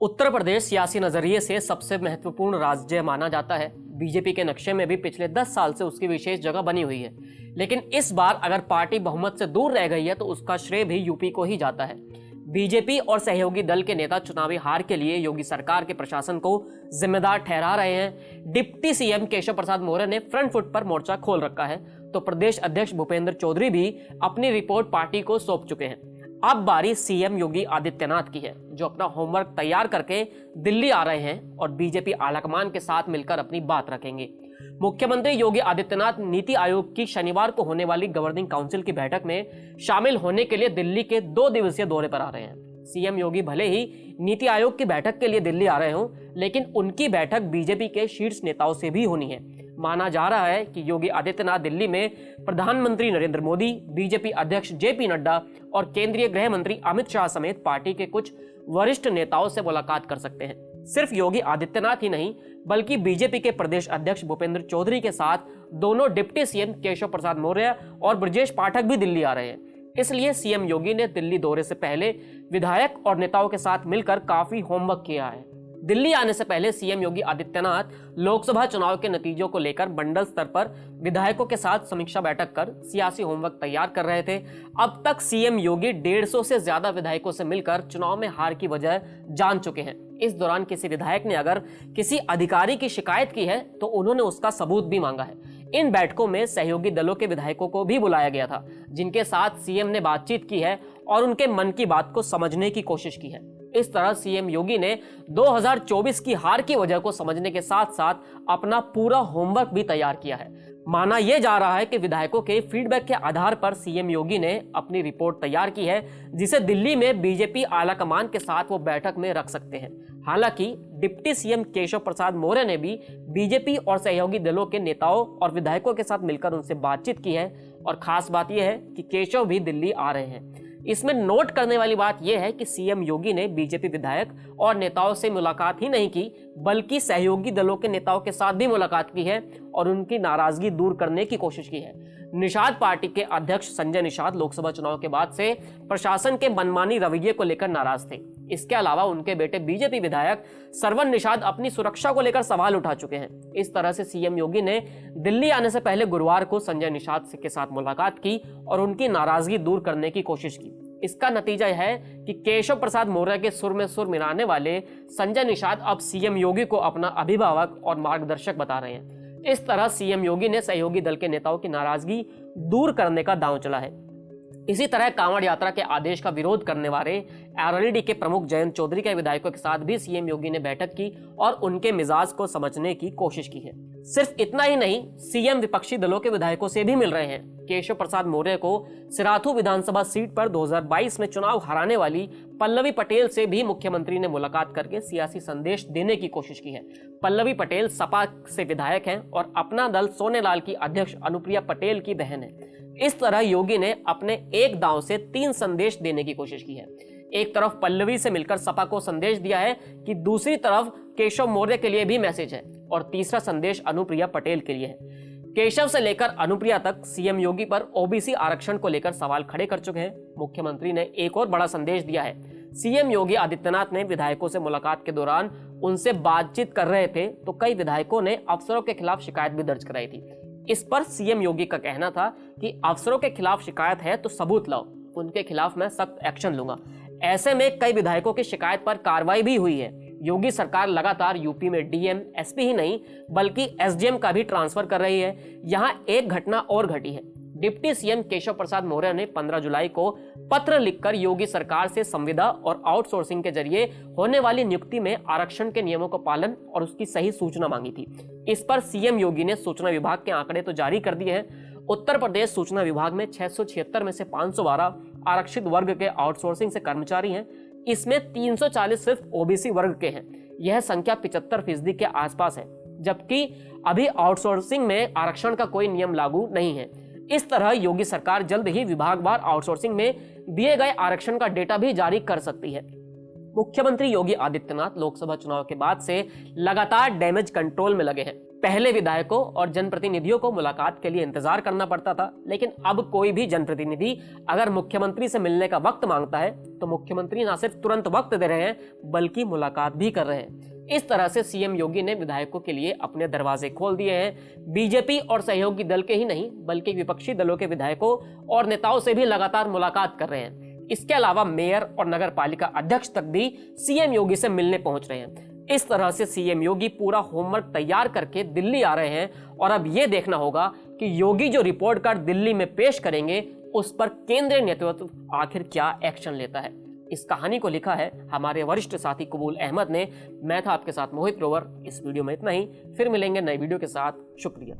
उत्तर प्रदेश सियासी नजरिए से सबसे महत्वपूर्ण राज्य माना जाता है। बीजेपी के नक्शे में भी पिछले 10 साल से उसकी विशेष जगह बनी हुई है, लेकिन इस बार अगर पार्टी बहुमत से दूर रह गई है तो उसका श्रेय भी यूपी को ही जाता है। बीजेपी और सहयोगी दल के नेता चुनावी हार के लिए योगी सरकार के प्रशासन को जिम्मेदार ठहरा रहे हैं। डिप्टी सीएम केशव प्रसाद मौर्य ने फ्रंट फुट पर मोर्चा खोल रखा है, तो प्रदेश अध्यक्ष भूपेंद्र चौधरी भी अपनी रिपोर्ट पार्टी को सौंप चुके हैं। अब बारी सीएम योगी आदित्यनाथ की है, जो अपना होमवर्क तैयार करके दिल्ली आ रहे हैं और बीजेपी आलाकमान के साथ मिलकर अपनी बात रखेंगे। मुख्यमंत्री योगी आदित्यनाथ नीति आयोग की शनिवार को होने वाली गवर्निंग काउंसिल की बैठक में शामिल होने के लिए दिल्ली के 2 दिवसीय दौरे पर आ रहे हैं। सीएम योगी भले ही नीति आयोग की बैठक के लिए दिल्ली आ रहे हों, लेकिन उनकी बैठक बीजेपी के शीर्ष नेताओं से भी होनी है। माना जा रहा है कि योगी आदित्यनाथ दिल्ली में प्रधानमंत्री नरेंद्र मोदी, बीजेपी अध्यक्ष जेपी नड्डा और केंद्रीय गृह मंत्री अमित शाह समेत पार्टी के कुछ वरिष्ठ नेताओं से मुलाकात कर सकते हैं। सिर्फ योगी आदित्यनाथ ही नहीं, बल्कि बीजेपी के प्रदेश अध्यक्ष भूपेंद्र चौधरी के साथ दोनों डिप्टी सीएम केशव प्रसाद मौर्य और ब्रजेश पाठक भी दिल्ली आ रहे हैं। इसलिए सीएम योगी ने दिल्ली दौरे से पहले विधायक और नेताओं के साथ मिलकर काफी होमवर्क किया है। दिल्ली आने से पहले सीएम योगी आदित्यनाथ लोकसभा चुनाव के नतीजों को लेकर मंडल स्तर पर विधायकों के साथ समीक्षा बैठक कर सियासी होमवर्क तैयार कर रहे थे। अब तक सीएम योगी 150 से ज्यादा विधायकों से मिलकर चुनाव में हार की वजह जान चुके हैं। इस दौरान किसी विधायक ने अगर किसी अधिकारी की शिकायत की है तो उन्होंने उसका सबूत भी मांगा है। इन बैठकों में सहयोगी दलों के विधायकों को भी बुलाया गया था, जिनके साथ सीएम ने बातचीत की है और उनके मन की बात को समझने की कोशिश की है। इस तरह सीएम योगी ने 2024 की हार की वजह को समझने के साथ साथ अपना पूरा होमवर्क भी तैयार किया है। माना यह जा रहा है कि विधायकों के फीडबैक के आधार पर सीएम योगी ने अपनी रिपोर्ट तैयार की है, जिसे दिल्ली में बीजेपी आलाकमान के साथ वो बैठक में रख सकते हैं। हालांकि डिप्टी सीएम केशव प्रसाद मौर्य ने भी बीजेपी और सहयोगी दलों के नेताओं और विधायकों के साथ मिलकर उनसे बातचीत की है, और खास बात यह है कि केशव भी दिल्ली आ रहे हैं। इसमें नोट करने वाली बात यह है कि सीएम योगी ने बीजेपी विधायक और नेताओं से मुलाकात ही नहीं की, बल्कि सहयोगी दलों के नेताओं के साथ भी मुलाकात की है और उनकी नाराजगी दूर करने की कोशिश की है। निषाद पार्टी के अध्यक्ष संजय निषाद लोकसभा चुनाव के बाद से प्रशासन के मनमानी रवैये को लेकर नाराज थे। इसके अलावा उनके बेटे बीजेपी विधायक सरवन निषाद अपनी सुरक्षा को लेकर सवाल उठा चुके हैं। इस तरह से सीएम योगी ने दिल्ली आने से पहले गुरुवार को संजय निषाद के साथ मुलाकात की और उनकी नाराजगी दूर करने की कोशिश की। इसका नतीजा यह है कि केशव प्रसाद मौर्य के सुर में सुर मिलाने वाले संजय निषाद अब सीएम योगी को अपना अभिभावक और मार्गदर्शक बता रहे हैं। इस तरह सीएम योगी ने सहयोगी दल के नेताओं की नाराजगी दूर करने का दांव चला है। इसी तरह कांवड़ यात्रा के आदेश का विरोध करने वाले आरएलडी के प्रमुख जयंत चौधरी के विधायकों के साथ भी सीएम योगी ने बैठक की और उनके मिजाज को समझने की कोशिश की है। सिर्फ इतना ही नहीं, सीएम विपक्षी दलों के विधायकों से भी मिल रहे हैं। केशव प्रसाद मौर्य को सिराथू विधानसभा सीट पर 2022 में चुनाव हराने वाली पल्लवी पटेल से भी मुख्यमंत्री ने मुलाकात करके सियासी संदेश देने की कोशिश की है। पल्लवी पटेल सपा से विधायक हैं और अपना दल सोनेलाल की अध्यक्ष अनुप्रिया पटेल की बहन है। इस तरह योगी ने अपने एक दांव से 3 संदेश देने की कोशिश की है। एक तरफ पल्लवी से मिलकर सपा को संदेश दिया है कि दूसरी तरफ केशव मौर्य के लिए भी मैसेज है, और तीसरा संदेश अनुप्रिया पटेल के लिए है। केशव से लेकर अनुप्रिया तक सीएम योगी पर ओबीसी आरक्षण को लेकर सवाल खड़े कर चुके हैं। मुख्यमंत्री ने एक और बड़ा संदेश दिया है। सीएम योगी आदित्यनाथ ने विधायकों से मुलाकात के दौरान उनसे बातचीत कर रहे थे तो कई विधायकों ने अफसरों के खिलाफ शिकायत भी दर्ज कराई थी। इस पर सीएम योगी का कहना था कि अफसरों के खिलाफ शिकायत है तो सबूत लाओ, उनके खिलाफ मैं सख्त एक्शन लूंगा। ऐसे में कई विधायकों की शिकायत पर कार्रवाई भी हुई है। योगी सरकार लगातार यूपी में डीएम, एसपी ही नहीं बल्कि एसडीएम का भी ट्रांसफर कर रही है। यहां एक घटना और घटी है। डिप्टी सीएम केशव प्रसाद मौर्य ने 15 जुलाई को पत्र लिखकर योगी सरकार से संविदा और आउटसोर्सिंग के जरिए होने वाली नियुक्ति में आरक्षण के नियमों का पालन और उसकी सही सूचना मांगी थी। इस पर सीएम योगी ने सूचना विभाग के आंकड़े तो जारी कर दिए हैं। उत्तर प्रदेश सूचना विभाग में 676 में से 512 आरक्षित वर्ग के आउटसोर्सिंग से कर्मचारी हैं। इसमें 340 सिर्फ ओबीसी वर्ग के हैं। यह संख्या 75% के आसपास है, जबकि अभी आउटसोर्सिंग में आरक्षण का कोई नियम लागू नहीं है। इस तरह योगी सरकार जल्द ही विभागवार आउटसोर्सिंग में दिए गए आरक्षण का डेटा भी जारी कर सकती है। मुख्यमंत्री योगी आदित्यनाथ लोकसभा चुनाव के बाद से लगातार डैमेज कंट्रोल में लगे हैं। पहले विधायकों और जनप्रतिनिधियों को मुलाकात के लिए इंतजार करना पड़ता था, लेकिन अब कोई भी जनप्रतिनिधि अगर मुख्यमंत्री से मिलने का वक्त मांगता है तो मुख्यमंत्री न सिर्फ तुरंत वक्त दे रहे हैं बल्कि मुलाकात भी कर रहे हैं। इस तरह से सीएम योगी ने विधायकों के लिए अपने दरवाजे खोल दिए हैं। बीजेपी और सहयोगी दल के ही नहीं बल्कि विपक्षी दलों के विधायकों और नेताओं से भी लगातार मुलाकात कर रहे हैं। इसके अलावा मेयर और नगर पालिका अध्यक्ष तक भी सीएम योगी से मिलने पहुंच रहे हैं। इस तरह से सीएम योगी पूरा होमवर्क तैयार करके दिल्ली आ रहे हैं और अब यह देखना होगा कि योगी जो रिपोर्ट कार्ड दिल्ली में पेश करेंगे उस पर केंद्रीय नेतृत्व आखिर क्या एक्शन लेता है। इस कहानी को लिखा है हमारे वरिष्ठ साथी कबूल अहमद ने। मैं था आपके साथ मोहित ग्रोवर। इस वीडियो में इतना ही, फिर मिलेंगे नए वीडियो के साथ। शुक्रिया।